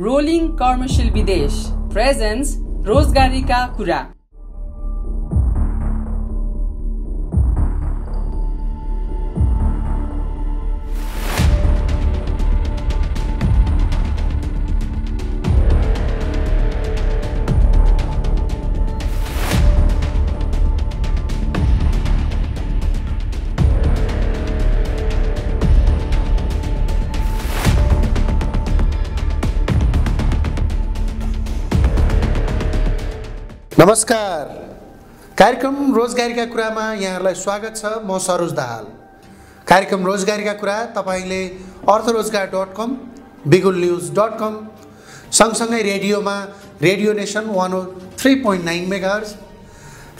Rolling कर्मशील विदेश presence रोजगारीका कुरा। नमस्कार, कार्यक्रम रोजगारीका कुरामा यहाँहरूलाई स्वागत छ। म सरोज दाहाल। कार्यक्रम रोजगारीका कुरा तपाईले अर्थरोजगार.com, बिगुलन्युज.com सँगसँगै रेडियोमा रेडियो नेसन 103.9 मेगाहर्ज,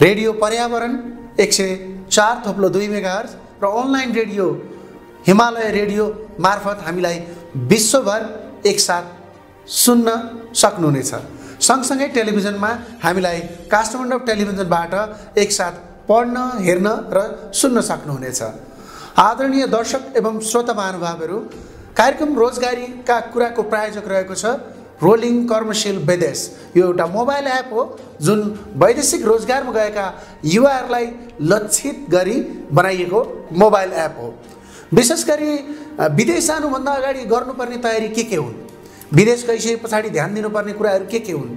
रेडियो पर्यावरण 104.2 मेगाहर्ज र अनलाइन रेडियो हिमालय रेडियो मार्फत हामीलाई विश्वभर एकसाथ सुन्न सक्नुहुनेछ। सँगसँगै टेलिभिजनमा हामीलाई काठमाडौँ टेलिभिजनबाट एकसाथ पढ्न, हेर्न र सुन्न सक्नुहुनेछ। आदरणीय दर्शक एवं श्रोता महानुभावहरू, कार्यक्रम रोजगारीका कुराको प्रायोजक रहेको छ रोलिङ कर्मशील विदेश। यो एउटा मोबाइल एप हो जुन वैदेशिक रोजगारमा गएका युवाहरूलाई लक्षित गरी बनाइएको मोबाइल एप हो। विशेष गरी विदेश जानुभन्दा अगाडि गर्नुपर्ने तयारी के हुन्, विदेश गइसके पछाडि ध्यान दिनुपर्ने कुराहरू के हुन्,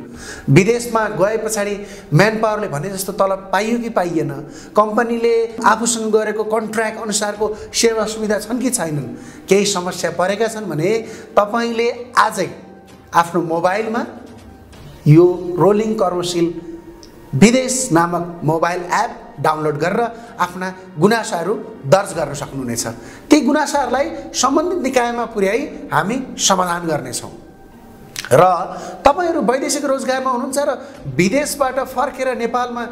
विदेशमा गए पछाडि म्यान पावरले भने जस्तो तलब पाइयो कि पाइएन, कम्पनीले आफूसँग गरेको कन्ट्र्याक्ट अनुसारको सेवा सुविधा छन् कि छैनन्, केही समस्या परेका छन् भने तपाईँले आजै आफ्नो मोबाइलमा यो रोलिङ कर्मशील विदेश नामक मोबाइल एप डाउनलोड गरेर आफ्ना गुनासाहरू दर्ज गर्न सक्नुहुनेछ। ती गुनासाहरूलाई सम्बन्धित निकायमा पुर्याई हामी समाधान गर्नेछौँ। र तपाईहरू वैदेशिक रोजगारमा हुनुहुन्छ र विदेशबाट फर्केर नेपालमा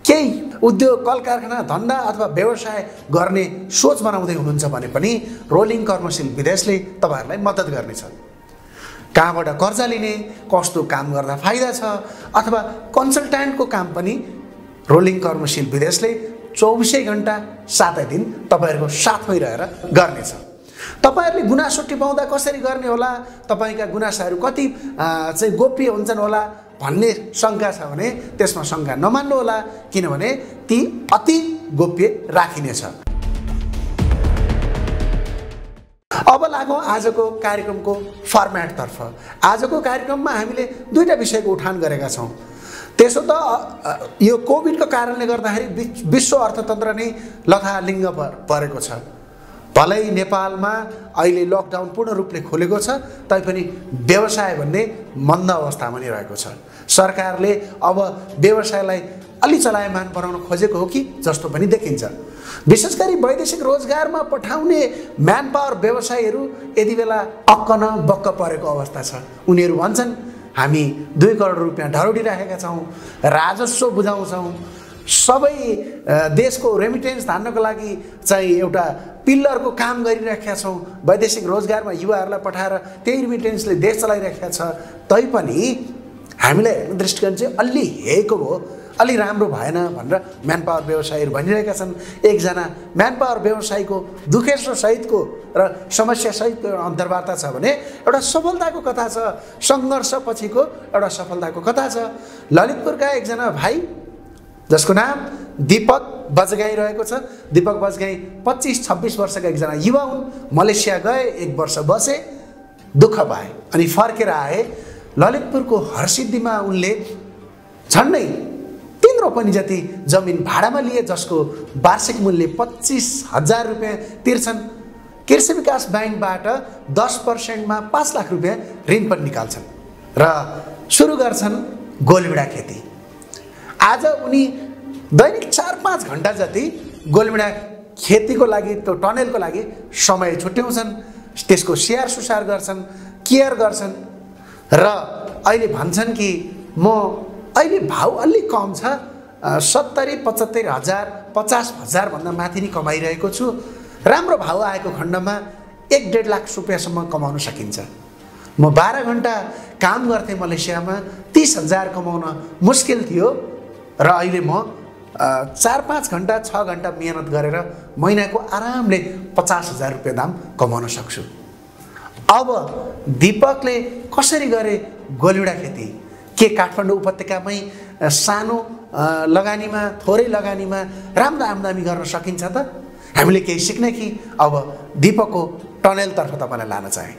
केही उद्योग, कल कारखाना, धन्दा अथवा व्यवसाय गर्ने सोच बनाउँदै हुनुहुन्छ भने पनि रोलिङ कर्मशील विदेशले तपाईहरूलाई मद्दत गर्नेछ। कहाँबाट कर्जा लिने, कस्तो काम गर्दा फाइदा छ अथवा कन्सल्ट्यान्टको काम पनि रोलिङ कर्मशील विदेशले 24 घण्टा 7 दिन तपाईहरूको साथमै रहेर गर्नेछ। तपाईहरूले गुनासो टिपाउँदा कसरी गर्ने होला, तपाईँका गुनासाहरू कति चाहिँ गोप्य हुन्छन् होला भन्ने शङ्का छ भने त्यसमा शङ्का नमान्नु होला, किनभने ती अति गोप्य राखिनेछ। अब लागौँ आजको कार्यक्रमको फर्म्याटतर्फ। आजको कार्यक्रममा हामीले दुईटा विषयको उठान गरेका छौँ। त्यसो त यो कोभिडको कारणले गर्दाखेरि विश्व अर्थतन्त्र नै लथालिङ्ग परेको छ। भलै नेपालमा अहिले लकडाउन पूर्ण रूपले खोलेको छ तैपनि व्यवसाय भन्ने मन्द अवस्थामा नै रहेको छ। सरकारले अब व्यवसायलाई अलि चलायमान बनाउन खोजेको हो कि जस्तो पनि देखिन्छ। विशेष गरी वैदेशिक रोजगारमा पठाउने म्यान पावर व्यवसायीहरू यति बेला अक्क न बक्क परेको अवस्था छ। उनीहरू भन्छन् हामी 2 करोड रुपियाँ ढरोडिराखेका छौँ, राजस्व बुझाउँछौँ, सबै देशको रेमिटेन्स धान्नको लागि चाहिँ एउटा पिल्लरको काम गरिरहेका छौँ, वैदेशिक रोजगारमा युवाहरूलाई पठाएर त्यही रेमिटेन्सले देश चलाइरहेका छ। तैपनि हामीलाई हेर्ने दृष्टिकोण चाहिँ अलि हेको हो, अलि राम्रो भएन भनेर म्यान पावर व्यवसायीहरू भनिरहेका छन्। एकजना म्यान पावर व्यवसायीको दुखेश्वर सहितको र समस्या सहितको अन्तर्वार्ता छ भने एउटा सफलताको कथा छ, सङ्घर्ष पछिको एउटा सफलताको कथा छ। ललितपुरका एकजना भाइ जसको नाम दीपक बजगाई रहेको छ। दीपक बजगाई 25-26 वर्षका एकजना युवा हुन्। मलेसिया गए, 1 वर्ष बसे, दुःख पाए अनि फर्केर आए। ललितपुरको हरसिद्धिमा उनले झन्डै 3 रोपनी जति जमिन भाडामा लिए, जसको वार्षिक मूल्य 25,000 रुपियाँ तिर्छन्। कृषि विकास ब्याङ्कबाट 10% 5 लाख रुपियाँ ऋण पनि निकाल्छन् र सुरु गर्छन् गोलबिडा खेती। आज उनी दैनिक 4-5 घण्टा जति गोलबिडा खेतीको लागि, त्यो टनेलको लागि समय छुट्याउँछन्, त्यसको स्याहार सुसार गर्छन्, केयर गर्छन् र अहिले भन्छन् कि म अहिले भाउ अलि कम छ, 70-75 हजार 50 हजार भन्दा माथि नै कमाइरहेको छु। राम्रो भाउ आएको खण्डमा 1-1.5 लाख रुपियाँसम्म कमाउन सकिन्छ। म 12 घण्टा काम गर्थेँ मलेसियामा, 30,000 कमाउन मुस्किल थियो र अहिले म 4-5 घण्टा 6 घण्टा मेहनत गरेर महिनाको आरामले 50,000 रुपियाँ दाम कमाउन सक्छु। अब दीपकले कसरी गरे गोलीडा खेती? के काठमाडौँ उपत्यकामै सानो लगानीमा थोरै लगानीमा राम्रो आम्दानी गर्न सकिन्छ त? हामीले केही सिक्ने कि अब दीपकको टनेलतर्फ तपाईँलाई लान चाहे।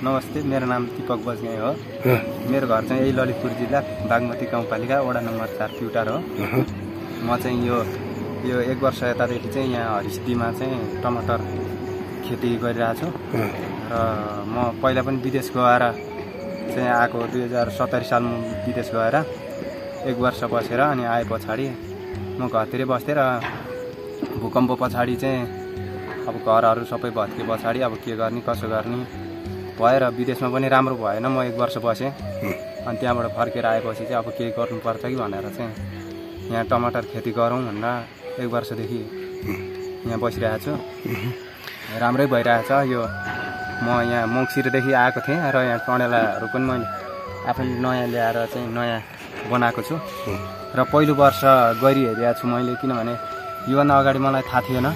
नमस्ते, मेरो नाम दीपक बजगाई हो। मेरो घर चाहिँ यही ललितपुर जिल्ला बागमती गाउँपालिका वडा नम्बर 4 प्युटार हो। म चाहिँ यो 1 वर्ष यतादेखि चाहिँ यहाँ हरिसिद्धीमा चाहिँ टमाटर खेती गरिरहेको छु र म पहिला पनि विदेश गएर चाहिँ आएको 2070 सालमा विदेश गएर 1 वर्ष बसेर अनि आए पछाडि म घरतिरै बस्थेँ र भूकम्प पछाडि चाहिँ अब घरहरू सबै भत्के पछाडि अब के गर्ने कसो गर्ने भएर विदेशमा पनि राम्रो भएन। म 1 वर्ष बसेँ अनि त्यहाँबाट फर्केर आएपछि चाहिँ अब केही गर्नुपर्छ कि भनेर चाहिँ यहाँ टमाटर खेती गरौँ भनेर 1 वर्षदेखि यहाँ बसिरहेको छु। राम्रै भइरहेछ। यो म यहाँ मङ्सिरदेखि आएको थिएँ र यहाँ टनेलाहरू पनि मैले आफैले नयाँ ल्याएर चाहिँ नयाँ बनाएको छु र पहिलो वर्ष गरिहेरेको छु मैले, किनभने योभन्दा अगाडि मलाई थाहा थिएन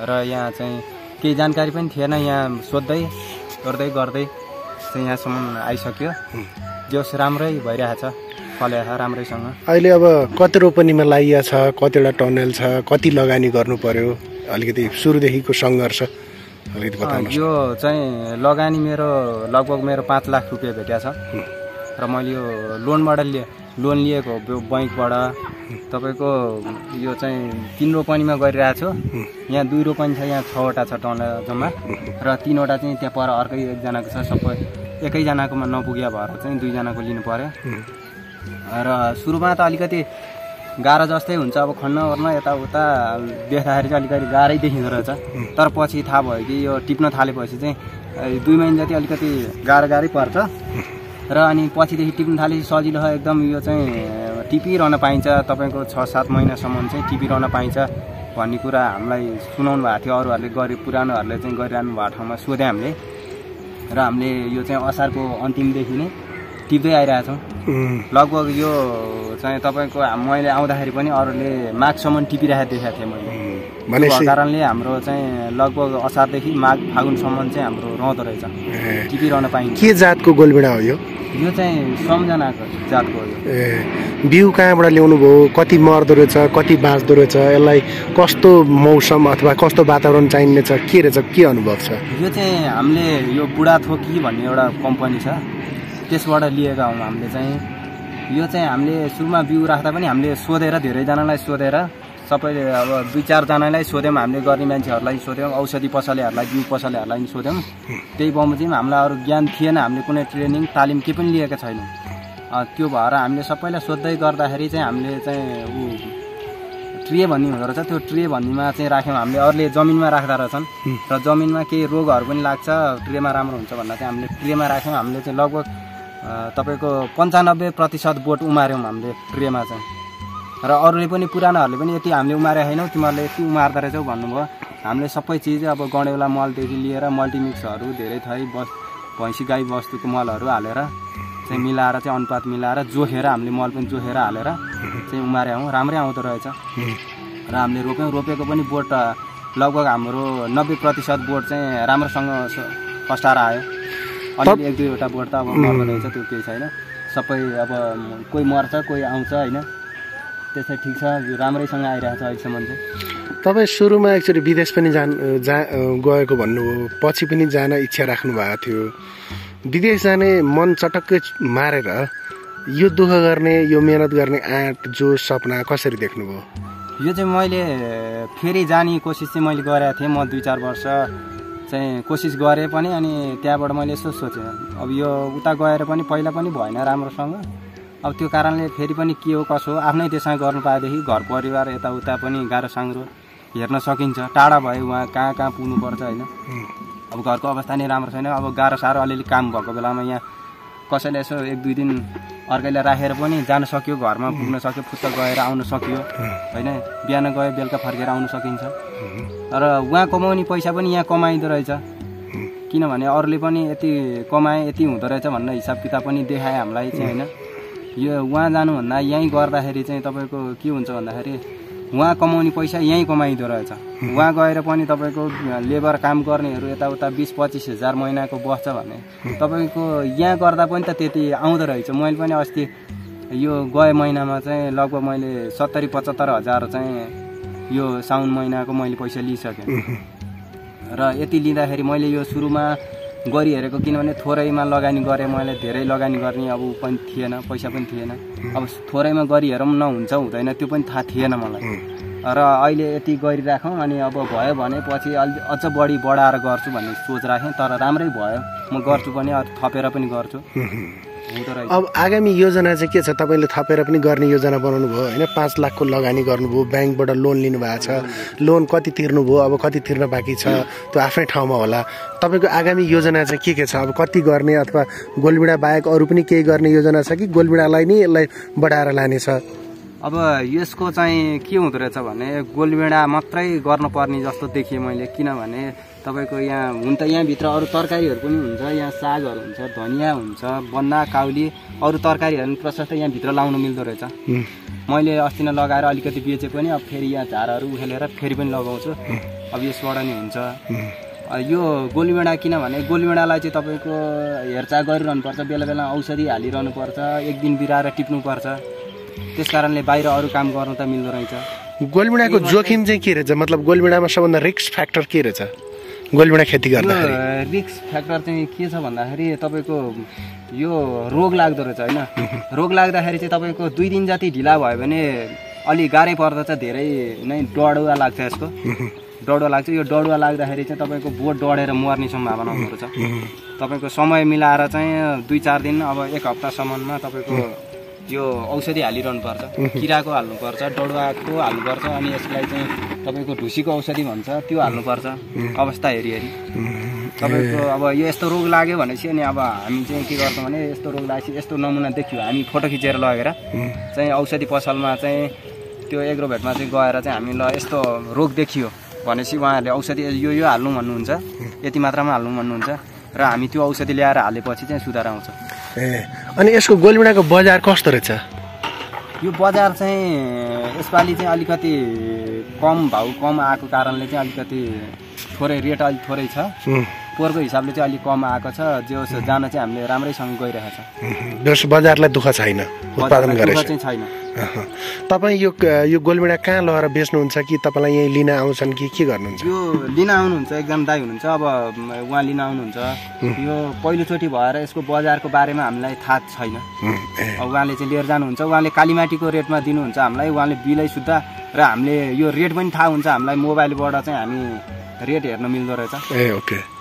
र यहाँ चाहिँ केही जानकारी पनि थिएन। यहाँ सोध्दै गर्दै चाहिँ यहाँसम्म आइसक्यो। जोस राम्रै भइरहेछ, फलेछ राम्रैसँग। अहिले अब कति रोपनीमा लागिया छ, कतिवटा टनेल छ, कति लगानी गर्नु पर्यो, अलिकति सुरुदेखिको सङ्घर्ष अलिकति बताउनु। यो चाहिँ लगानी मेरो लगभग 5 लाख रुपियाँ भेटेको छ र मैले यो लोन लिएको बैङ्कबाट। तपाईँको यो चाहिँ 3 रोपनीमा गरिरहेको छु। यहाँ 2 रोपनी छ, यहाँ 6वटा छ टनेल जम्मा र 3वटा चाहिँ त्यहाँ पर अर्कै एकजनाको छ। सबै एकैजनाकोमा नपुग्या भएर चाहिँ 2जनाको लिनु पर्यो र सुरुमा त अलिकति गाह्रो जस्तै हुन्छ। अब खन्न ओर्न यताउता देख्दाखेरि चाहिँ अलिकति गाह्रै देखिँदो रहेछ, तर पछि थाहा भयो कि यो टिप्न थालेपछि चाहिँ 2 महिना जति अलिकति गाह्रै पर्छ र अनि पछिदेखि टिप्न थालेपछि सजिलो छ एकदम। यो चाहिँ टिपिरहन पाइन्छ, तपाईँको 6-7 महिनासम्म चाहिँ टिपिरहन पाइन्छ भन्ने कुरा हामीलाई सुनाउनु भएको थियो। अरूहरूले पुरानोहरूले चाहिँ गरिरहनु भएको ठाउँमा सोधेँ हामीले र हामीले यो चाहिँ असारको अन्तिमदेखि नै टिप्दै आइरहेछौँ। लगभग यो चाहिँ तपाईँको मैले आउँदाखेरि पनि अरूले माघसम्म टिपिरहेको देखेको थिएँ मैले। त्यो कारणले हाम्रो चाहिँ लगभग असारदेखि माघ फागुनसम्म चाहिँ हाम्रो रहँदो रहेछ, टिपिरहन पाइन्छ। के जातको गोलबेडा हो यो? यो चाहिँ सम्झनाको जातको हो। बिउ कहाँबाट ल्याउनु भयो, कति मर्दो रहेछ, कति बाँच्दो रहेछ, यसलाई कस्तो मौसम अथवा कस्तो वातावरण चाहिने छ, के रहेछ, के अनुभव छ? यो चाहिँ हामीले यो बुढाथोकी भन्ने एउटा कम्पनी छ, त्यसबाट लिएका हौँ हामीले चाहिँ। यो चाहिँ हामीले सुरुमा बिउ राख्दा पनि हामीले सोधेर, धेरैजनालाई सोधेर, सबैले अब 2-4 जनालाई सोध्यौँ, हामीले गर्ने मान्छेहरूलाई सोध्यौँ, औषधि पसलेहरूलाई, बिउ पसलेहरूलाई पनि सोध्यौँ। त्यही बमोजिम हामीलाई अरू ज्ञान थिएन, हामीले कुनै ट्रेनिङ तालिम के पनि लिएका छैनौँ। त्यो भएर हामीले सबैलाई सोध्दै गर्दाखेरि चाहिँ हामीले चाहिँ ट्रे भन्ने हुँदो रहेछ, त्यो ट्रे भन्नेमा चाहिँ राख्यौँ हामीले। अरूले जमिनमा राख्दा रहेछन् र जमिनमा केही रोगहरू पनि लाग्छ, ट्रेमा राम्रो हुन्छ भन्दा चाहिँ हामीले ट्रेमा राख्यौँ। हामीले चाहिँ लगभग तपाईँको 95% बोट उमार्यौँ हामीले ट्रेमा चाहिँ। र अरूले पनि पुरानाहरूले पनि यति हामीले उमारे छैनौँ, तिमीहरूले यति उमार्दो रहेछौ भन्नुभयो। हामीले सबै चिज अब गडेउला मलदेखि लिएर मल्टिमिक्सहरू धेरै थरी भैँसी गाई वस्तुको मलहरू हालेर चाहिँ मिलाएर चाहिँ अनुपात मिलाएर जोखेर हामीले मल पनि जोखेर हालेर चाहिँ उमारे हौँ। राम्रै आउँदो रहेछ र हामीले रोपेको पनि बोट लगभग हाम्रो 90% बोट चाहिँ राम्रोसँग फस्टाएर आयो। अनि 1-2वटा बोट त अब मर्दो रहेछ, त्यो केही छैन। सबै अब कोही मर्छ कोही आउँछ होइन, त्यसै ठिक छ। यो राम्रैसँग आइरहेको छ अहिलेसम्म चाहिँ। तपाईँ सुरुमा एकचोटि विदेश पनि गएको भन्नुभयो, पछि पनि जान इच्छा राख्नु भएको थियो, विदेश जाने मन चटक्कै मारेर यो दुःख गर्ने यो मेहनत गर्ने आँट जो सपना कसरी देख्नुभयो? यो चाहिँ मैले फेरि जाने कोसिस चाहिँ मैले गरेको थिएँ। म 2-4 वर्ष चाहिँ कोसिस गरेँ पनि अनि त्यहाँबाट मैले यसो सोचेँ अब यो उता गएर पनि पहिला पनि भएन राम्रोसँग। अब त्यो कारणले फेरि पनि के हो कसो हो आफ्नै देशमा गर्नु पाएदेखि घर परिवार यताउता पनि गाह्रो साङ्ग्रो हेर्न सकिन्छ। टाढा भयो उहाँ कहाँ कहाँ पुग्नुपर्छ होइन। अब घरको अवस्था नै राम्रो छैन। अब गाह्रो साह्रो अलिअलि काम भएको बेलामा यहाँ कसैले यसो 1-2 दिन अर्कैलाई राखेर पनि जान सक्यो, घरमा पुग्न सक्यो, फुत्त गएर आउन सक्यो होइन। बिहान गयो बेलुका फर्केर आउन सकिन्छ। र उहाँ कमाउने पैसा पनि यहाँ कमाइदो रहेछ। किनभने अरूले पनि यति कमाए यति हुँदो रहेछ भन्ने हिसाब किताब पनि देखाए हामीलाई चाहिँ होइन। यो उहाँ जानुभन्दा यहीँ गर्दाखेरि चाहिँ तपाईँको के हुन्छ भन्दाखेरि उहाँ कमाउने पैसा यहीँ कमाइदो रहेछ। उहाँ गएर पनि तपाईँको लेबर काम गर्नेहरू यताउता 20-25 हजार महिनाको बस्छ भने तपाईँको यहाँ गर्दा पनि त त्यति आउँदो रहेछ। मैले पनि अस्ति यो गए महिनामा चाहिँ लगभग मैले 70-75 हजार चाहिँ यो साउन महिनाको मैले पैसा लिइसकेँ। र यति लिँदाखेरि मैले यो सुरुमा गरिहेरेको किनभने थोरैमा लगानी गरेँ मैले, धेरै लगानी गर्ने अब पनि थिएन, पैसा पनि थिएन। अब थोरैमा गरिहेरौँ नहुन्छ हुँदैन त्यो पनि थाहा थिएन मलाई। र अहिले यति गरिराखौँ अनि अब भयो भने पछि अझ बढी बढाएर गर्छु भन्ने सोच राखेँ। तर राम्रै भयो, म गर्छु पनि थपेर पनि गर्छु। अब आगामी योजना चाहिँ के छ? तपाईँले थपेर पनि गर्ने योजना बनाउनु भयो होइन। 5 लाखको लगानी गर्नुभयो, ब्याङ्कबाट लोन लिनु भएको छ, लोन कति तिर्नुभयो, अब कति तिर्न बाँकी छ त्यो आफ्नै ठाउँमा होला। तपाईँको आगामी योजना चाहिँ के छ? अब कति गर्ने अथवा गोलबिडा बाहेक अरू पनि केही गर्ने योजना छ कि गोलबिडालाई नै यसलाई बढाएर लाने छ? अब यसको चाहिँ के हुँदो रहेछ भने गोलबिडा मात्रै गर्नुपर्ने जस्तो देखेँ मैले। किनभने तपाईँको यहाँ हुन त यहाँभित्र अरू तरकारीहरू पनि हुन्छ, यहाँ सागहरू हुन्छ, धनियाँ हुन्छ, बन्दा काउली अरू तरकारीहरू पनि प्रशस्त यहाँभित्र लाउनु मिल्दो रहेछ। मैले अस्ति नै लगाएर अलिकति बेचे पनि अब फेरि यहाँ झारहरू उखेलेर फेरि पनि लगाउँछु। अब यसबाट नि हुन्छ। यो गोलबिडा किनभने गोलबिडालाई चाहिँ तपाईँको हेरचाह गरिरहनुपर्छ, बेला बेला औषधि हालिरहनुपर्छ, 1 दिन बिराएर टिप्नुपर्छ। त्यस कारणले बाहिर अरू काम गर्नु त मिल्दो रहेछ। गोलबिडाको जोखिम चाहिँ के रहेछ? मतलब गोलबिडामा सबभन्दा रिस्क फ्याक्टर के रहेछ गोलबिडा खेती गर्दाखेरि? रिस्क फ्याक्टर चाहिँ के छ भन्दाखेरि तपाईँको यो रोग लाग्दो रहेछ होइन। रोग लाग्दाखेरि चाहिँ तपाईँको 2 दिन जति ढिला भयो भने अलि गाह्रै पर्दछ, धेरै नै डढुवा लाग्छ यसको। डढुवा लाग्छ। यो डढुवा लाग्दाखेरि चाहिँ तपाईँको बोट डढेर मर्ने सम्भावना हुँदो रहेछ। तपाईँको समय मिलाएर चाहिँ 2-4 दिन अब 1 हप्तासम्ममा तपाईँको यो औषधि हालिरहनु पर्छ। किराको हाल्नुपर्छ, डढुवाको हाल्नुपर्छ, अनि यसलाई चाहिँ तपाईँको ढुसीको औषधि भन्छ त्यो हाल्नुपर्छ अवस्था हेरी हेरी। तपाईँको अब यो यस्तो रोग लाग्यो भनेपछि अनि अब हामी चाहिँ के गर्छौँ भने यस्तो रोग लागेपछि यस्तो नमुना देखियो हामी फोटो खिचेर लगेर चाहिँ औषधि पसलमा चाहिँ त्यो एग्रोभेटमा चाहिँ गएर चाहिँ हामी ल यस्तो रोग देखियो भनेपछि उहाँहरूले औषधि यो हाल्नु भन्नुहुन्छ, यति मात्रामा हाल्नु भन्नुहुन्छ र हामी त्यो औषधि ल्याएर हालेपछि चाहिँ सुधार आउँछ। अनि यसको गोलबिडाको बजार कस्तो रहेछ? यो बजार चाहिँ यसपालि चाहिँ अलिकति कम भाउ कम आएको कारणले चाहिँ अलिकति थोरै रेट अलिक थोरै छ। पोहोरको हिसाबले चाहिँ अलिक कम आएको छ। जो जान चाहिँ हामीले राम्रैसँग गइरहेको छ। बजारलाई दुःख छैन, उत्पादन गरेको चाहिँ छैन। तपाईँ यो गोलबिडा कहाँ लगेर बेच्नुहुन्छ कि तपाईँलाई यहीँ लिन आउँछन् कि के गर्नुहुन्छ? यो लिन आउनुहुन्छ, एकजना दाइ हुनुहुन्छ अब उहाँ लिन आउनुहुन्छ। यो पहिलोचोटि भएर यसको बजारको बारेमा हामीलाई थाहा छैन। अब उहाँले चाहिँ लिएर जानुहुन्छ, उहाँले कालीमाटीको रेटमा दिनुहुन्छ हामीलाई, उहाँले बिलै सुत्दा र हामीले यो रेट पनि थाहा हुन्छ हामीलाई। मोबाइलबाट चाहिँ हामी रेट हेर्न मिल्दो रहेछ। ओके।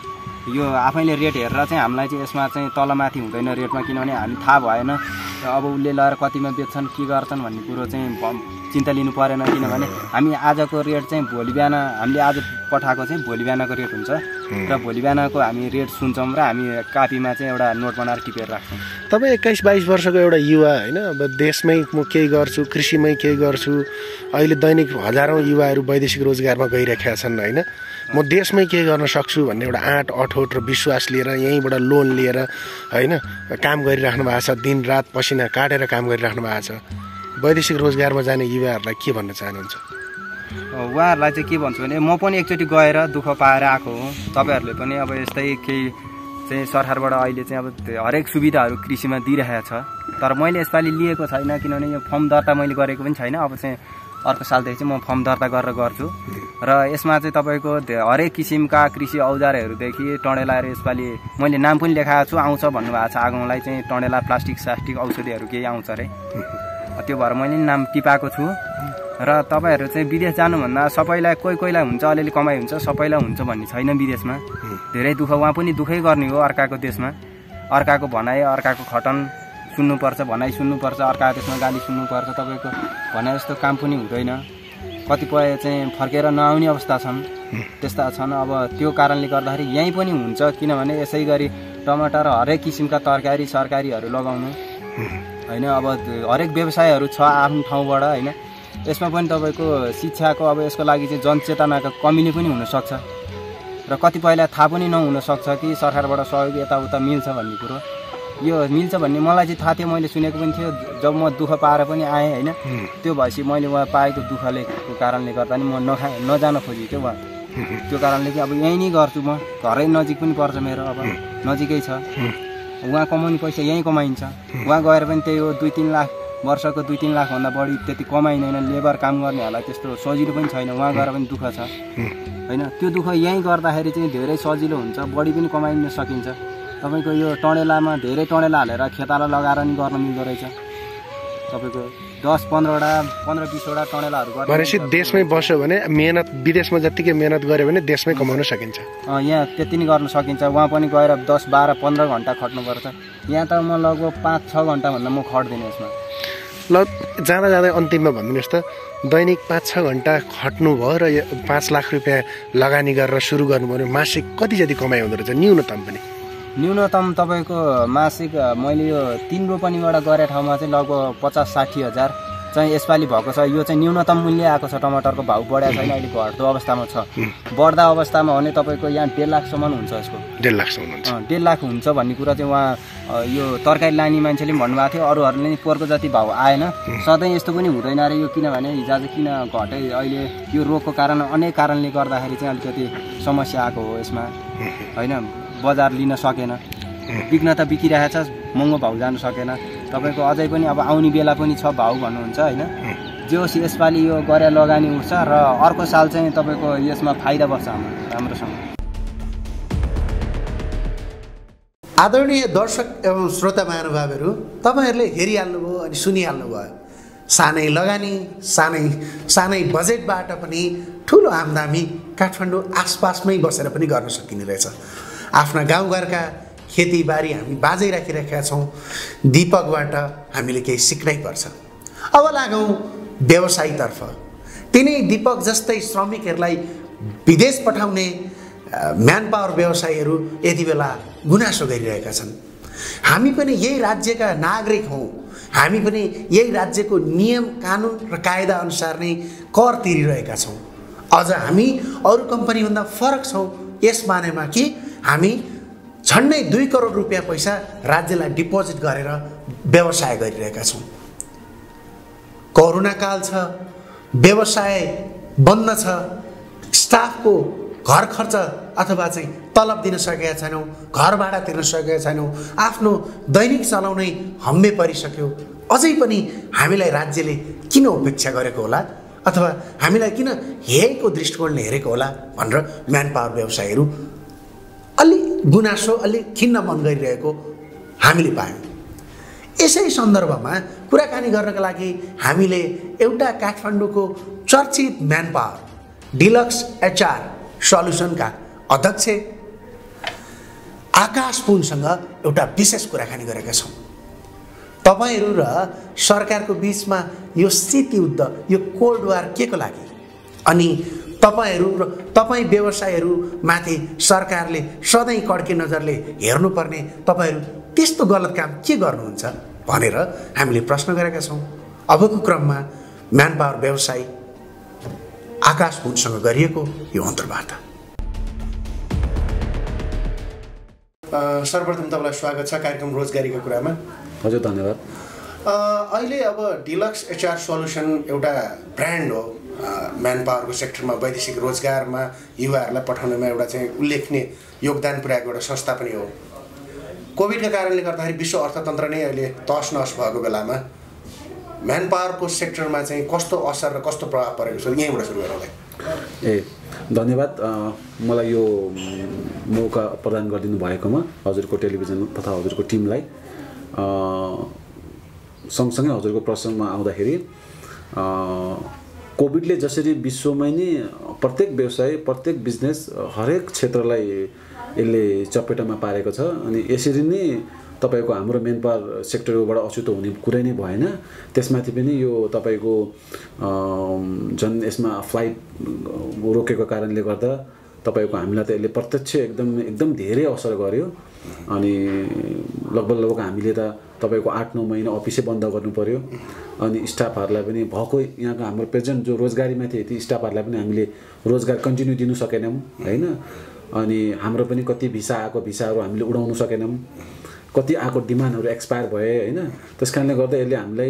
यो आफैले रेट हेरेर चाहिँ हामीलाई चाहिँ यसमा चाहिँ तलमाथि हुँदैन रेटमा, किनभने हामी थाहा भएन अब उसले लगाएर कतिमा बेच्छन् के गर्छन् भन्ने कुरो चाहिँ चिन्ता लिनु परेन। किनभने हामी आजको रेट चाहिँ भोलि बिहान हामीले आज पठाएको चाहिँ भोलि बिहानको रेट हुन्छ र भोलि बिहानको हामी रेट सुन्छौँ र हामी कापीमा चाहिँ एउटा नोट बनाएर टिपेर राख्छौँ। तपाईँ 21-22 वर्षको एउटा युवा होइन, अब देशमै म केही गर्छु, कृषिमै केही गर्छु, अहिले दैनिक हजारौँ युवाहरू वैदेशिक रोजगारमा गइरहेका छन् होइन। म देशमै केही गर्न सक्छु भन्ने एउटा आँट अठोट र विश्वास लिएर यहीँबाट लोन लिएर होइन काम गरिराख्नु भएको छ, दिन रात पसिना काटेर काम गरिराख्नु भएको छ। वैदेशिक रोजगारमा जाने युवाहरूलाई के भन्न चाहनुहुन्छ? उहाँहरूलाई चाहिँ के भन्छु भने म पनि एकचोटि गएर दुःख पाएर आएको हो। तपाईँहरूले पनि अब यस्तै केही चाहिँ सरकारबाट अहिले चाहिँ अब हरेक सुविधाहरू कृषिमा दिइरहेको छ। तर मैले यसपालि लिएको छैन, किनभने यो फर्म दर्ता मैले गरेको पनि छैन। अब चाहिँ अर्को सालदेखि चाहिँ म फर्म दर्ता गरेर गर्छु र यसमा चाहिँ तपाईँको हरेक किसिमका कृषि औजारहरूदेखि टँडेलाहरू यसपालि मैले नाम पनि लेखाएको छु आउँछ भन्नुभएको छ आगोलाई चाहिँ टँडेला प्लास्टिक सास्टिक औषधिहरू केही आउँछ अरे त्यो भएर मैले नाम टिपाएको छु र तपाईँहरू चाहिँ विदेश जानुभन्दा सबैलाई कोहीलाई हुन्छ अलिअलि कमाइ हुन्छ सबैलाई हुन्छ भन्ने छैन विदेशमा धेरै दुःख उहाँ पनि दुःखै गर्ने हो अर्काको देशमा अर्काको भनाइ अर्काको खटन सुन्नुपर्छ भनाइ सुन्नुपर्छ अर्काको देशमा गाली सुन्नुपर्छ तपाईँको भनाइ जस्तो काम पनि हुँदैन कतिपय चाहिँ फर्केर नआउने अवस्था छन् त्यस्ता छन् अब त्यो कारणले गर्दाखेरि यहीँ पनि हुन्छ किनभने यसै गरी टमाटर हरेक किसिमका तरकारी सरकारीहरू लगाउनु होइन अब हरेक व्यवसायहरू छ आफ्नो ठाउँबाट होइन यसमा पनि तपाईँको शिक्षाको अब यसको लागि चाहिँ जनचेतनाको कमीले पनि हुनसक्छ र कतिपयलाई थाहा पनि नहुनसक्छ कि सरकारबाट सहयोग यताउता मिल्छ भन्ने कुरो यो मिल्छ भन्ने मलाई चाहिँ थाहा थियो मैले सुनेको पनि थियो जब म दुःख पाएर पनि आएँ होइन त्यो भएपछि मैले उहाँ पाएको दुःखले कारणले गर्दा नि म नजान खोजेँ क्या उहाँ त्यो कारणले चाहिँ अब यहीँ नै गर्छु म घरै नजिक पनि पर्छ मेरो अब नजिकै छ उहाँ कमाउने पैसा यहीँ कमाइन्छ उहाँ गएर पनि त्यही हो 2-3 लाख वर्षको 2-3 लाखभन्दा बढी त्यति कमाइँदैन लेबर काम गर्नेहरूलाई त्यस्तो सजिलो पनि छैन उहाँ गएर पनि दुःख छ होइन त्यो दुःख यहीँ गर्दाखेरि चाहिँ धेरै सजिलो हुन्छ बढी पनि कमाइन सकिन्छ तपाईँको यो टँडेलामा धेरै टँडेला हालेर खेताला लगाएर नि गर्न मिल्दो रहेछ तपाईँको 10-15वटा 15-20वटा टँडेलाहरू गर्नु भनेपछि देशमै बस्यो भने मेहनत विदेशमा जतिकै मेहनत गर्यो भने देशमै कमाउन सकिन्छ यहाँ त्यति नै गर्न सकिन्छ उहाँ पनि गएर 10-12-15 घन्टा खट्नुपर्छ यहाँ त म लगभग 5-6 घन्टाभन्दा म खट्दिनँ यसमा ल जाँदा जाँदै अन्तिममा भनिदिनुहोस् त दैनिक 5-6 घन्टा खट्नु भयो र 5 लाख रुपियाँ लगानी गरेर सुरु गर्नुभयो भने मासिक कति जति कमाइ हुँदो रहेछ न्यूनतम पनि न्यूनतम तपाईँको मासिक मैले यो 3 रोपनीबाट गरे ठाउँमा चाहिँ लगभग 50-60 हजार चाहिँ यसपालि भएको छ यो चाहिँ न्यूनतम मूल्य आएको छ टमाटरको भाउ बढेको छैन अहिले घट्दो अवस्थामा छ बढ्दा अवस्थामा भने तपाईँको यहाँ 1.5 लाखसम्म हुन्छ यसको 1.5 लाखसम्म हुन्छ 1.5 लाख हुन्छ भन्ने कुरा चाहिँ उहाँ यो तरकारी लाने मान्छेले पनि भन्नुभएको थियो अरूहरूले नि पोहोरको जति भाउ आएन सधैँ यस्तो पनि हुँदैन अरे यो किनभने हिजो चाहिँ किन घटे अहिले यो रोगको कारण अनेक कारणले गर्दाखेरि चाहिँ अलिकति समस्या आएको हो यसमा होइन बजार लिन सकेन बिक्न त बिकिरहेको छ महँगो भाउ जान सकेन तपाईँको अझै पनि अब आउने बेला पनि छ भाउ भन्नुहुन्छ होइन जे होस् यसपालि यो गरे लगानी उठ्छ र अर्को साल चाहिँ तपाईँको यसमा फाइदा बस्छ हाम्रो राम्रोसँग आदरणीय दर्शक एवं श्रोता महानुभावहरू तपाईँहरूले हेरिहाल्नुभयो अनि सुनिहाल्नुभयो सानै लगानी सानै बजेटबाट पनि ठुलो आमदामी काठमाडौँ आसपासमै बसेर पनि गर्न सकिने रहेछ आफ्ना गाउँघरका खेतीबारी हामी बाँझै राखिरहेका छौँ दीपकबाट हामीले केही सिक्नै पर्छ अब लागौँ व्यवसायतर्फ तिनै दीपक जस्तै श्रमिकहरूलाई विदेश पठाउने म्यान पावर व्यवसायीहरू यति बेला गुनासो गरिरहेका छन् हामी पनि यही राज्यका नागरिक हौँ हामी पनि यही राज्यको नियम कानुन र कायदा अनुसार नै कर तिरिरहेका छौँ अझ हामी अरू कम्पनीभन्दा फरक छौँ यस मानेमा कि हामी झन्डै 2 करोड रुपियाँ पैसा राज्यलाई डिपोजिट गरेर व्यवसाय गरिरहेका छौँ कोरोना काल छ व्यवसाय बन्द छ स्टाफको घर खर्च अथवा चाहिँ तलब दिन सकेका छैनौँ घर भाडा तिर्न सकेका छैनौँ आफ्नो दैनिक चलाउनै हम्मे परिसक्यो अझै पनि हामीलाई राज्यले किन उपेक्षा गरेको होला अथवा हामीलाई किन हेयको दृष्टिकोणले हेरेको होला भनेर म्यान पावर व्यवसायीहरू अलि गुनासो अलि खिन्न मन गरिरहेको हामीले पायौँ यसै सन्दर्भमा कुराकानी गर्नका लागि हामीले एउटा काठमाडौँको चर्चित म्यान पावर डिलक्स एचआर सल्युसनका अध्यक्ष आकाश पुनसँग एउटा विशेष कुराकानी गरेका छौँ तपाईहरू र सरकारको बीचमा यो शीत युद्ध यो कोल्ड वार के को लागि अनि तपाईहरू र तपाई व्यवसायहरू माथि सरकारले सधैँ कड्के नजरले हेर्नुपर्ने तपाईहरू त्यस्तो गलत काम के गर्नुहुन्छ भनेर हामीले प्रश्न गरेका छौँ अबको क्रममा म्यान पावर व्यवसायी आकाश पुनसँग गरिएको यो अन्तर्वार्ता सर्वप्रथम तपाईँलाई स्वागत छ कार्यक्रम रोजगारीको कुरामा हजुर धन्यवाद अहिले अब डिलक्स एचआर सल्युसन एउटा ब्रान्ड हो म्यान पावरको सेक्टरमा वैदेशिक रोजगारमा युवाहरूलाई पठाउनेमा एउटा चाहिँ उल्लेखनीय योगदान पुर्याएको एउटा संस्था पनि हो कोभिडका कारणले गर्दाखेरि विश्व अर्थतन्त्र नै अहिले तहस नहस भएको बेलामा म्यान पावरको सेक्टरमा चाहिँ कस्तो असर र कस्तो प्रभाव परेको छ यहीँबाट सुरु गरौँ। धन्यवाद मलाई यो मौका प्रदान गरिदिनु भएकोमा हजुरको टेलिभिजन तथा हजुरको टिमलाई। सँगसँगै हजुरको प्रश्नमा आउँदाखेरि कोभिडले जसरी विश्वमै नै प्रत्येक व्यवसाय प्रत्येक बिजनेस हरेक क्षेत्रलाई यसले चपेटामा पारेको छ अनि यसरी नै तपाईको हाम्रो मेन पावर सेक्टरबाट अछुतो हुने कुरै नै भएन। त्यसमाथि पनि यो तपाईको जुन यसमा फ्लाइट रोकेको कारणले गर्दा तपाईको हामीलाई त यसले प्रत्यक्ष एकदम धेरै असर गर्यो अनि लगभग हामीले त तपाईको 8-9 महिना अफिसै बन्द गर्नु पर्यो अनि स्टाफहरुलाई पनि भएको यहाँको हाम्रो प्रेजेन्ट जो रोजगारीमा थिए ती स्टाफहरुलाई पनि हामीले रोजगार कन्टिन्यू दिनु सकेनौं हैन। अनि हाम्रो पनि कति भिसा आएको भिसाहरु हामीले उडाउन सकेनौं, कति आएको डिमान्डहरु एक्सपायर भए हैन। त्यसकारणले गर्दा यसले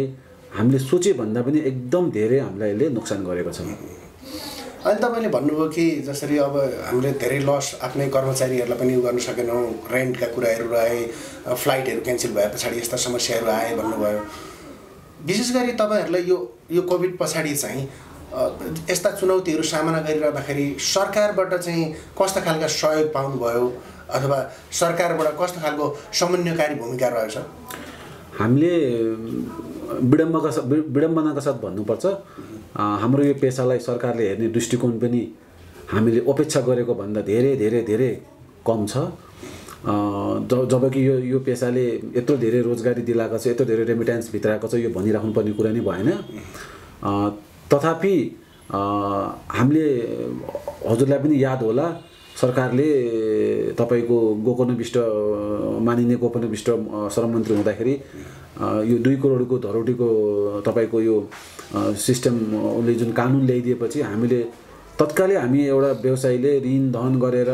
हामीले सोचे भन्दा पनि एकदम धेरै हामीलाई यसले नोक्सान गरेको छ। अनि तपाईले भन्नुभयो कि जसरी अब हामीले धेरै लस आफ्नै कर्मचारीहरुलाई पनि गर्न सकेनौं, रेन्टका कुराहरु रहे, फ्लाइटहरु क्यान्सल भएपछि यस्ता समस्याहरु आए भन्नुभयो। विशेष गरी तपाईहरुलाई यो कोभिड पछाडी चाहिँ यस्ता चुनौतीहरु सामना गरिरहँदाखेरि सरकारबाट चाहिँ कस्ता खालका सहयोग पाउनुभयो अथवा सरकारबाट कस्तो खालको समन्वयकारी भूमिका रहेछ? हामीले विडम्बनाका साथ भन्नुपर्छ हाम्रो यो पेशालाई सरकारले हेर्ने दृष्टिकोण पनि हामीले अपेक्षा गरेको भन्दा धेरै धेरै धेरै कम छ। जबकि यो पेशाले यत्रो धेरै रोजगारी दिलाएको छ, यत्रो धेरै रेमिटेन्स भित्राएको छ, यो भनिराख्नु पर्ने कुरा नै भएन। तथापि हामीले हजुरलाई पनि याद होला सरकारले तपाईको गोकर्णविष्ट मानिने गोकर्णविष्ट श्रम मन्त्री हुँदाखेरि यो 2 करोडको धरोटीको तपाईको यो सिस्टमले जुन कानुन ल्याइदिएपछि हामीले तत्कालै हामी एउटा व्यवसायीले ऋण धन गरेर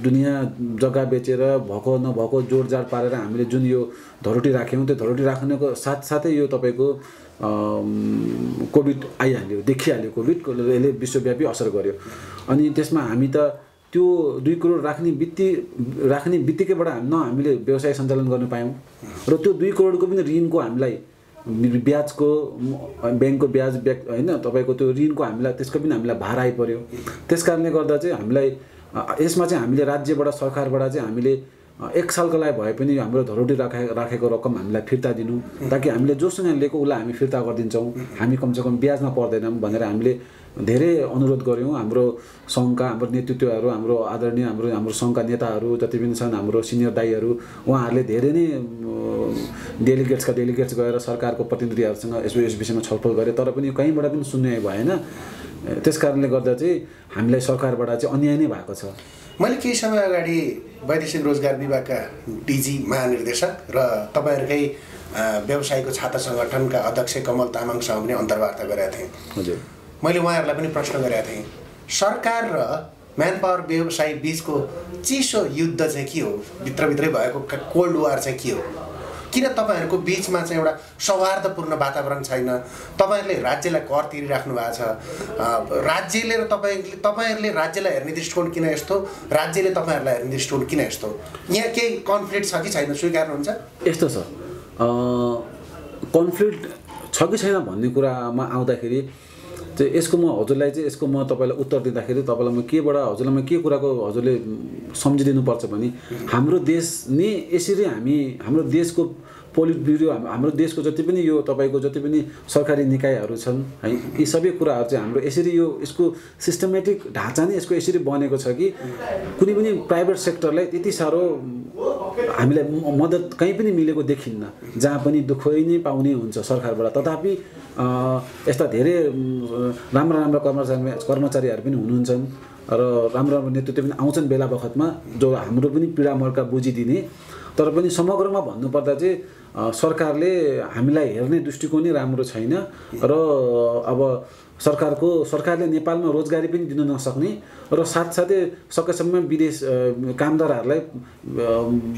दुनिया जग्गा बेचेर भएको नभएको जोडजाड पारेर हामीले जुन यो धरोटी राख्यौं त्यो धरोटी राख्नको साथसाथै यो तपाईको कोभिड आइहाल्यो, देखिहाल्यो। कोभिडले विश्वव्यापी असर गर्यो अनि त्यसमा हामी त त्यो 2 करोड राख्ने बित्तिकैबाट हामीले व्यवसाय सञ्चालन गर्न पायौं र त्यो 2 करोडको पनि ऋणको हामीलाई ब्याजको बैंकको ब्याज हैन तपाईको त्यो ऋणको हामीलाई त्यसको पनि हामीलाई भार आइपर्यो। त्यसकारणले गर्दा चाहिँ हामीलाई यसमा चाहिँ हामीले राज्यबाट सरकारबाट चाहिँ हामीले 1 सालको लागि भए पनि हाम्रो धरोटी राखेको रकम हामीलाई फिर्ता दिनु ताकि हामीले जोसँग लिएको उलाई हामी फिर्ता गर्दिन्छौं, हामी कमसेकम ब्याजमा पर्दैनौं भनेर हामीले धेरै अनुरोध गर्यौं। हाम्रो संघका हाम्रो नेतृत्वहरु हाम्रो आदरणीय हाम्रो संघका नेताहरु जति पनि छन् हाम्रो सिनियर दाइहरु उहाँहरुले धेरै नै डेलिगेट्स गएर सरकारको प्रतिनिधिहरुसँग यस विषयमा छलफल गरे तर पनि कहीँबाट पनि सुन्ने भएन। त्यसकारणले गर्दा चाहिँ हामीलाई सरकारबाट चाहिँ अन्याय नै भएको छ। मैले केही समय अगाडि वैदेशिक रोजगार विभागका डीजी महानिर्देशक र तपाईहरुकै व्यवसायको छाता संगठनका अध्यक्ष कमल तामाङसँग पनि अन्तर्वार्ता गरेका थिएँ। हजुर, मैले उहाँहरुलाई पनि प्रश्न गरेका थिएँ सरकार र म्यान पावर व्यवसाय बीचको चिसो युद्ध चाहिँ के हो, भित्रभित्रै भएको कोल्ड वार चाहिँ के हो, किन तपाईहरुको बीचमा चाहिँ एउटा सौहार्दपूर्ण वातावरण छैन? तपाईहरुले राज्यलाई कर तिरिराख्नु भएको छ, राज्यले र तपाईहरुले राज्यलाई हेर्ने दृष्टिकोण किन यस्तो, राज्यले तपाईहरुलाई हेर्ने दृष्टिकोण किन यस्तो? यहाँ केही कन्फ्लिक्ट छ कि छैन स्वीकार्नुहुन्छ? यस्तो छ कन्फ्लिक्ट छ कि छैन भन्ने कुरामा आउँदाखेरि चाहिँ यसको म हजुरलाई चाहिँ यसको म तपाईलाई उत्तर दिँदाखेरि तपाईलाई म हजुरलाई म के कुराको हजुरले सम्झिदिनु पर्छ भने हाम्रो देश नि यसरी हाम्रो देशको पोलिट ब्युरो हाम्रो देशको जति पनि यो तपाईको जति पनि सरकारी निकायहरु छन् है यी सबै कुराहरु चाहिँ हाम्रो यसरी यसको सिस्टमेटिक ढाँचा नै यसको यसरी बनेको छ कि कुनै पनि प्राइभेट सेक्टरलाई त्यति सारो हामीलाई मद्दत कहीँ पनि मिलेको देखिन्न, जहाँ पनि दुखै नै पाउने हुन्छ सरकारबाट। तथापि यस्ता धेरै राम्रा कर्मचारीहरु पनि हुनुहुन्छन् र राम्रो नेतृत्व पनि आउँछन् बेला बखतमा जो हाम्रो पनि पीडा मर्का बुझिदिने। तर पनि समग्रमा भन्नुपर्दा चाहिँ सरकारले हामीलाई हेर्ने दृष्टिकोण नै राम्रो छैन र अब सरकारले नेपालमा रोजगारी पनि दिन नसक्ने र साथसाथै सकेसम्म विदेश कामदारहरूलाई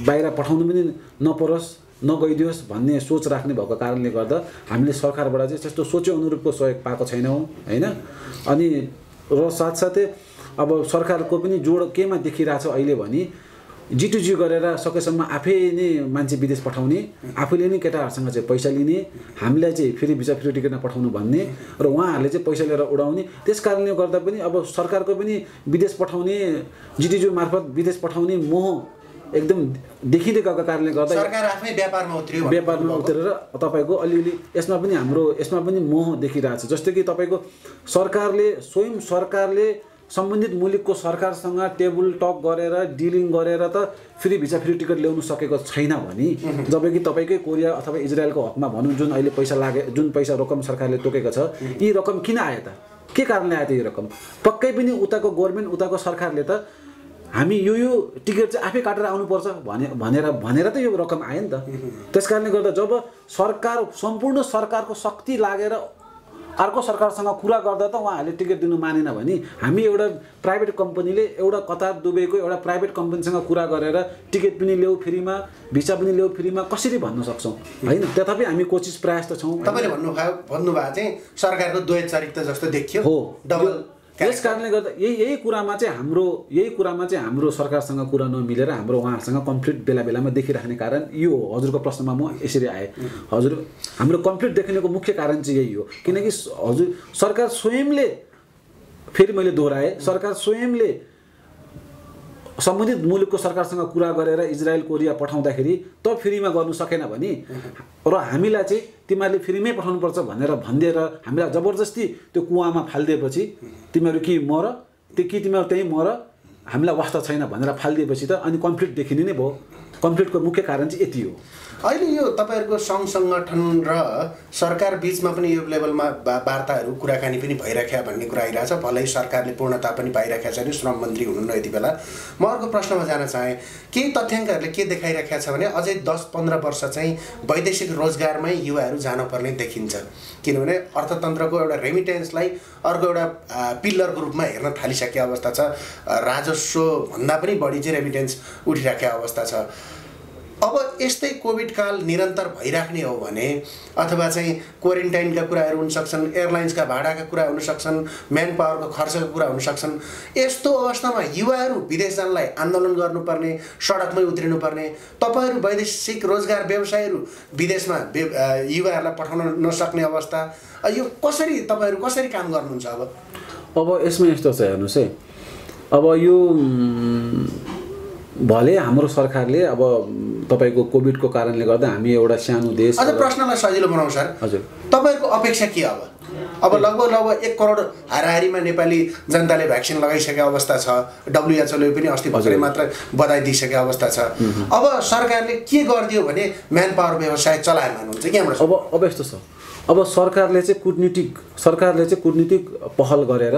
बाहिर पठाउनु पनि नपरोस् नगइदियोस् भन्ने सोच राख्ने भएको कारणले गर्दा हामीले सरकारबाट चाहिँ त्यस्तो सोचे अनुरूपको सहयोग पाएको छैनौं हैन। अनि र साथसाथै अब सरकारको पनि जोड केमा देखिरहेछ अहिले भने G2G गरेर सकेसम्म आफै नै मान्छे विदेश पठाउने, आफूले नै केटाहरूसँग चाहिँ पैसा लिने, हामीलाई चाहिँ फेरि भिसा फ्री टिकटमा पठाउनु भन्ने र उहाँहरूले चाहिँ पैसा लिएर उडाउने। त्यसकारणले गर्दा पनि अब सरकारको पनि विदेश पठाउने, G2G मार्फत विदेश पठाउने मोह एकदम देखिँदै गएको कारणले गर्दा सरकार आफै व्यापारमा उत्रेर तपाईको अलिअलि यसमा पनि मोह देखिरहेछ। जस्तै कि तपाईको स्वयं सरकारले सम्बन्धित मुलुकको सरकारसँग टेबल टक गरेर डिलिङ गरेर त फ्री भिसा फ्री टिकट ल्याउन सकेको छैन भने जबकि तपाईकै कोरिया अथवा इजरायलको हकमा भनौँ जुन अहिले जुन पैसा रकम सरकारले तोकेको छ, यी रकम किन आयो त? के कारणले आयो त यो रकम? पक्कै पनि उताको गभर्नमेन्ट उताको सरकारले त हामी यो टिकट चाहिँ आफै काटेर आउनुपर्छ भनेर त यो रकम आयो नि त। त्यसकारणले गर्दा जब सम्पूर्ण सरकारको शक्ति लागेर अर्को सरकारसँग कुरा गर्दा त उहाँहरूले टिकट दिनु मानेन भने हामी एउटा प्राइभेट कम्पनीले एउटा कतार दुबईको एउटा प्राइभेट कम्पनीसँग कुरा गरेर टिकट पनि ल्याऊ फ्रीमा, भिसा पनि ल्याऊ फ्रीमा कसरी भन्न सक्छौँ हैन? तथापि हामी कोसिस प्रयास त छौँ। तपाईले भन्नुभएको चाहिँ सरकारको द्वैत चरित्र जस्तो देखियो हो, डबल। यस कारणले गर्दा यही कुरामा चाहिँ हाम्रो सरकारसँग कुरा नमिलेर हाम्रो उहाँहरूसँग कन्फ्लिक्ट बेला देखिराख्ने कारण यो हो। हजुरको प्रश्नमा म यसरी आएँ। हजुर हाम्रो कन्फ्लिक्ट देखिनेको मुख्य कारण चाहिँ यही हो, किनकि हजुर सरकार स्वयंले, फेरि मैले दोहोऱ्याएँ, सरकार स्वयंले सम्बन्धित मुलुकको सरकारसँग कुरा गरेर इजरायल कोरिया पठाउँदाखेरि त फ्रीमा गर्नु सकेन भने र हामीलाई चाहिँ तिमीहरूले फ्रीमै पठाउनुपर्छ भनेर भनिदिएर हामीलाई जबरजस्ती त्यो कुवामा फालिदिएपछि तिमीहरू कि मर, तिमीहरू त्यहीँ मर, हामीलाई वास्ता छैन भनेर फालिदिएपछि त अनि कन्फ्लिक्ट देखिने नै भयो। कन्फ्लिक्टको मुख्य कारण चाहिँ यति हो। अहिले यो तपाईहरुको सङ्घ संगठन र सरकार बीचमा पनि यो लेभलमा वार्ताहरू कुराकानी पनि भइराख्या भन्ने कुरा आइरहेछ। भलै सरकारले पूर्णता पनि पाइराखेको छैन, श्रम मन्त्री हुनुहुन्न यति बेला। म अर्को प्रश्नमा जान चाहे, केही तथ्याङ्कहरूले के देखाइराखेको छ भने अझै 10-15 वर्ष चाहिँ वैदेशिक रोजगारमै युवाहरू जानुपर्ने देखिन्छ, किनभने अर्थतन्त्रको एउटा रेमिटेन्सलाई अर्को एउटा पिल्लरको रूपमा हेर्न थालिसकेको अवस्था छ। राजस्व भन्दा पनि बढी चाहिँ रेमिटेन्स उठिराखेको अवस्था छ। अब यस्तै कोभिड काल निरन्तर भइराख्ने हो भने अथवा चाहिँ क्वारेन्टाइनका कुराहरू हुन सक्छन्, एयरलाइन्सका भाडाका कुरा हुन सक्छन्, म्यान पावरको खर्चका कुरा हुन सक्छन्। यस्तो अवस्थामा युवाहरू विदेश जानलाई आन्दोलन गर्नुपर्ने, सडकमै उत्रिनुपर्ने, तपाईहरू वैदेशिक रोजगार व्यवसायहरू विदेशमा युवाहरूलाई पठाउन नसक्ने अवस्था, यो तपाईहरू कसरी काम गर्नुहुन्छ? अब यसमा यस्तो छ, हेर्नुहोस् है, अब यो भले हाम्रो सरकारले अब तपाईको कोभिडको कारणले गर्दा हामी एउटा सानो देश, अझ प्रश्नलाई सजिलो बनाउँ सर, हजुर तपाईहरुको अपेक्षा के अब लगभग 1 करोड हाराहारीमा नेपाली जनताले भ्याक्सिन लगाइसकेको अवस्था छ। WHO ले पनि अस्ति भर्खरै मात्र बधाई दिइसकेको अवस्था छ। अब सरकारले के गरिदियो भने म्यान पावर व्यवसाय चलायमान हुन्छ? यहाँबाट अब यस्तो छ, अब सरकारले चाहिँ कुटनीतिक पहल गरेर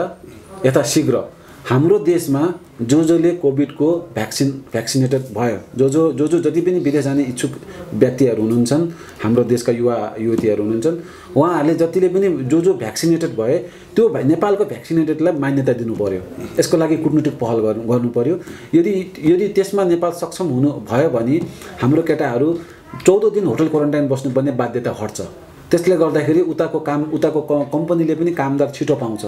यथाशीघ्र हाम्रो देशमा जसले कोभिडको भ्याक्सिनेटेड भयो, जो जति पनि विदेश जाने इच्छुक व्यक्तिहरू हुनुहुन्छन्, हाम्रो देशका युवा युवतीहरू हुनुहुन्छन्, उहाँहरूले जतिले पनि जो भ्याक्सिनेटेड भए त्यो नेपालको भ्याक्सिनेटेडलाई मान्यता दिनु पर्यो। यसको लागि कुटनीतिक पहल गर्नु पर्यो। यदि त्यसमा नेपाल सक्षम हुनु भयो भने हाम्रो केटाहरू 14 दिन होटल क्वारेन्टाइन बस्नुपर्ने बाध्यता हट्छ। त्यसले गर्दाखेरि उताको कम्पनीले पनि कामदार छिटो पाउँछ।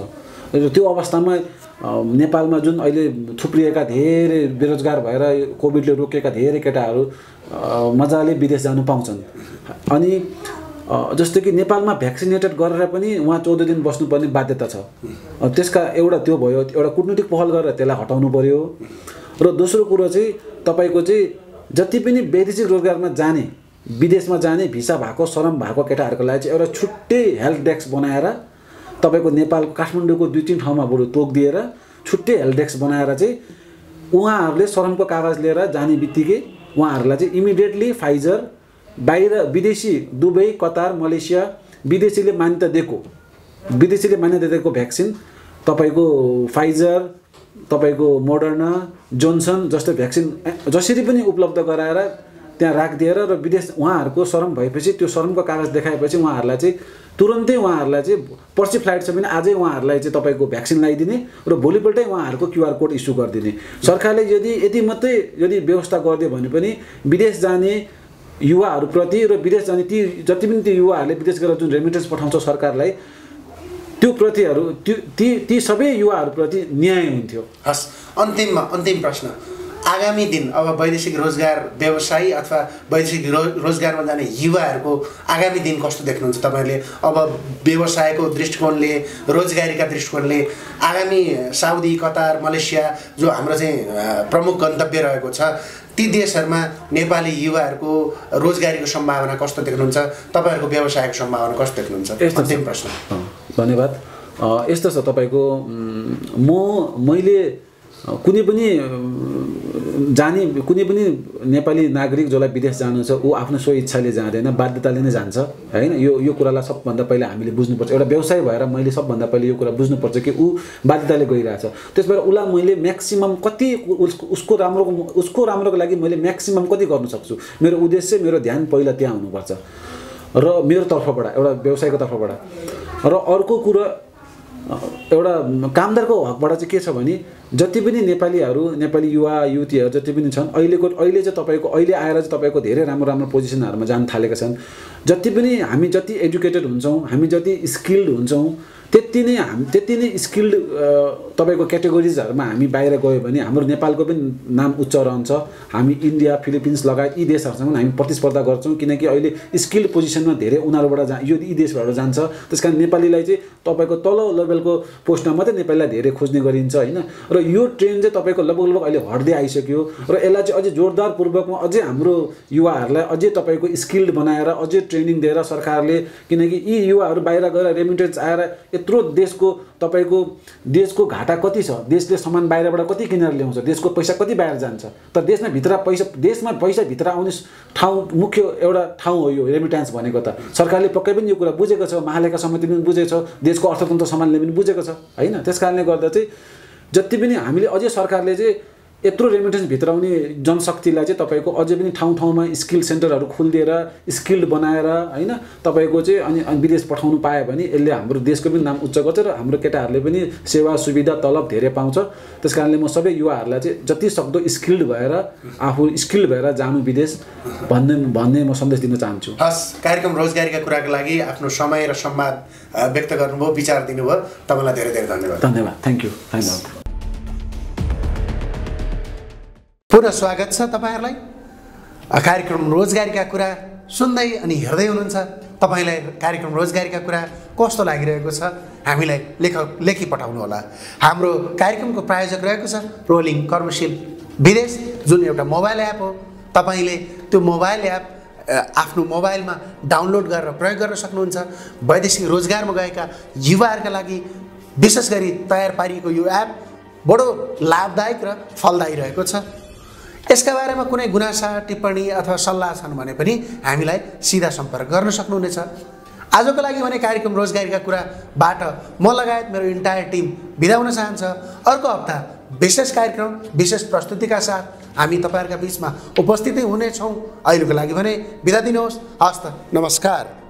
र त्यो अवस्थामा नेपालमा जुन अहिले थुप्रिएका धेरै बेरोजगार भएर कोभिडले रोकेका धेरै केटाहरू मजाले विदेश जानु पाउँछन्। अनि जस्तो कि नेपालमा भ्याक्सिनेटेड गरेर पनि उहाँ 14 दिन बस्नुपर्ने बाध्यता छ। त्यसका एउटा त्यो भयो, एउटा कुटनीतिक पहल गरेर त्यसलाई हटाउनु पर्यो। र दोस्रो कुरो चाहिँ तपाईको चाहिँ जति पनि वैदेशिक रोजगारमा जाने, विदेशमा जाने भिसा भएको, श्रम भएको केटाहरूको लागि चाहिँ एउटा छुट्टै हेल्प डेस्क बनाएर तपाईको नेपालको काठमाडौँको 2-3 ठाउँमा बरु तोक दिएर छुट्टै हेल्प डेस्क बनाएर चाहिँ उहाँहरूले श्रमको कागज लिएर जाने बित्तिकै उहाँहरूलाई चाहिँ इमिडिएटली फाइजर, बाहिर विदेशी दुबई, कतार, मलेसिया विदेशीले मान्यता दिएको भ्याक्सिन तपाईको फाइजर, तपाईको मोडर्ना, जोन्सन जस्तो भ्याक्सिन जसरी पनि उपलब्ध गराएर त्यहाँ राखिदिएर र विदेश उहाँहरूको श्रम भएपछि त्यो श्रमको कागज देखाएपछि उहाँहरूलाई चाहिँ तुरन्तै उहाँहरूलाई चाहिँ पर्सि फ्लाइट छ भने आजै उहाँहरूलाई चाहिँ तपाईको भ्याक्सिन लगाइदिने र भोलिपल्टै उहाँहरूको QR कोड इस्यु गरिदिने। सरकारले यदि मात्रै व्यवस्था गरिदियो भने पनि विदेश जाने युवाहरूप्रति र विदेश जाने जति पनि ती युवाहरूले विदेश गएर जुन रेमिटेन्स पठाउँछ सरकारलाई, त्यो प्रतिहरू ती सबै युवाहरूप्रति न्याय हुन्थ्यो। हस्, अन्तिम प्रश्न, आगामी दिन अब वैदेशिक रोजगार व्यवसायी अथवा वैदेशिक रोजगारमा जाने युवाहरूको आगामी दिन कस्तो देख्नुहुन्छ तपाईँहरूले? अब व्यवसायको दृष्टिकोणले, रोजगारीका दृष्टिकोणले आगामी साउदी, कतार, मलेसिया जो हाम्रो चाहिँ प्रमुख गन्तव्य रहेको छ, ती देशहरूमा नेपाली युवाहरूको रोजगारीको सम्भावना कस्तो देख्नुहुन्छ? तपाईँहरूको व्यवसायको सम्भावना कस्तो देख्नुहुन्छ? अन्तिम प्रश्न। धन्यवाद। यस्तो छ तपाईँको, मैले कुनै पनि नेपाली नागरिक जसलाई विदेश जानु छ ऊ आफ्नो स्व इच्छाले जाँदैन, बाध्यताले नै जान्छ हैन। यो कुरालाई सबभन्दा पहिला हामीले बुझ्नुपर्छ। एउटा व्यवसाय भएर मैले सबभन्दा पहिले यो कुरा बुझ्नुपर्छ कि ऊ बाध्यताले गइरहेछ। त्यसबाट उसलाई मैले म्याक्सिमम कति उसको राम्रोको लागि मैले म्याक्सिमम कति गर्न सक्छु, मेरो उद्देश्य, मेरो ध्यान पहिला त्यहाँ हुनुपर्छ र मेरो तर्फबाट, एउटा व्यवसायको तर्फबाट। र अर्को कुरा एउटा कामदारको हकबाट चाहिँ के छ भने जति पनि नेपाली युवा युवतीहरू जति पनि छन् अहिले चाहिँ तपाईँको अहिले आएर चाहिँ तपाईँको धेरै राम्रो पोजिसनहरूमा जान थालेका छन्। जति पनि हामी जति एजुकेटेड हुन्छौँ, हामी जति स्किल्ड हुन्छौँ, त्यति नै स्किल्ड तपाईँको क्याटेगोरिजहरूमा हामी बाहिर गयो भने हाम्रो नेपालको पनि नाम उच्च रहन्छ। हामी इन्डिया, फिलिपिन्स लगायत यी देशहरूसँग हामी प्रतिस्पर्धा गर्छौँ, किनकि अहिले स्किल्ड पोजिसनमा धेरै उनीहरूबाट यी देशबाट जान्छ। त्यस कारण नेपालीलाई चाहिँ तपाईँको तल्लो लेभलको पोस्टमा मात्रै नेपालीलाई धेरै खोज्ने गरिन्छ होइन। र यो ट्रेन्ड चाहिँ तपाईँको लगभग अहिले हट्दै आइसक्यो र यसलाई चाहिँ अझै जोरदारपूर्वकमा अझै हाम्रो युवाहरूलाई अझै तपाईँको स्किल्ड बनाएर अझै ट्रेनिङ दिएर सरकारले, किनकि यी युवाहरू बाहिर गएर रेमिटेन्स आएर यत्रो देशको घाटा कति छ, देशले सामान बाहिरबाट कति किनेर ल्याउँछ, देशको पैसा कति बाहिर जान्छ। तर देशमा पैसा भित्र आउने मुख्य एउटा ठाउँ हो यो रेमिटेन्स भनेको। त सरकारले पक्कै पनि यो कुरा बुझेको छ, महालेखा समितिले पनि बुझेको छ, देशको अर्थतन्त्र सम्हाल्ने पनि बुझेको छ होइन। त्यस कारणले गर्दा चाहिँ जति पनि हामीले अझै सरकारले चाहिँ यत्रो रेमिटेन्स भित्राउने जनशक्तिलाई चाहिँ तपाईँको अझै पनि ठाउँमा स्किल सेन्टरहरू खोलिदिएर स्किल्ड बनाएर होइन तपाईँको चाहिँ अनि विदेश पठाउनु पायो भने यसले हाम्रो देशको पनि नाम उच्च गर्छ र हाम्रो केटाहरूले पनि सेवा सुविधा तलब धेरै पाउँछ। त्यस कारणले म सबै युवाहरूलाई चाहिँ जति सक्दो स्किल्ड भएर जानु विदेश भन्ने म सन्देश दिन चाहन्छु। हस्, कार्यक्रम रोजगारीका कुराको लागि आफ्नो समय र संवाद व्यक्त गर्नुभयो, विचार दिनुभयो, तपाईँलाई धेरै धेरै धन्यवाद। Thank you. धन्यवाद। पुनः स्वागत छ तपाईँहरूलाई। कार्यक्रम रोजगारीका कुरा सुन्दै अनि हेर्दै हुनुहुन्छ। तपाईँलाई कार्यक्रम रोजगारीका कुरा कस्तो लागिरहेको छ हामीलाई लेखी पठाउनु होला। हाम्रो कार्यक्रमको प्रायोजक रहेको छ रोलिङ कर्मशील विदेश, जुन एउटा मोबाइल एप हो। तपाईँले त्यो मोबाइल एप आफ्नो मोबाइलमा डाउनलोड गरेर प्रयोग गर्न सक्नुहुन्छ। वैदेशिक रोजगारमा गएका युवाहरूका लागि विशेष गरी तयार पारिएको यो एप बडो लाभदायक र फलदायी रहेको छ। यसका बारेमा कुनै गुनासा, टिप्पणी अथवा सल्लाह छन् भने पनि हामीलाई सिधा सम्पर्क गर्न सक्नुहुनेछ। आजको लागि भने कार्यक्रम रोजगारीका कुराबाट म लगायत मेरो इन्टायर टिम बिदा हुन चाहन्छ। अर्को हप्ता विशेष कार्यक्रम, विशेष प्रस्तुतिका साथ हामी तपाईँहरूका बिचमा उपस्थित हुनेछौँ। अहिलेको लागि भने बिदा दिनुहोस्। हस्त, नमस्कार।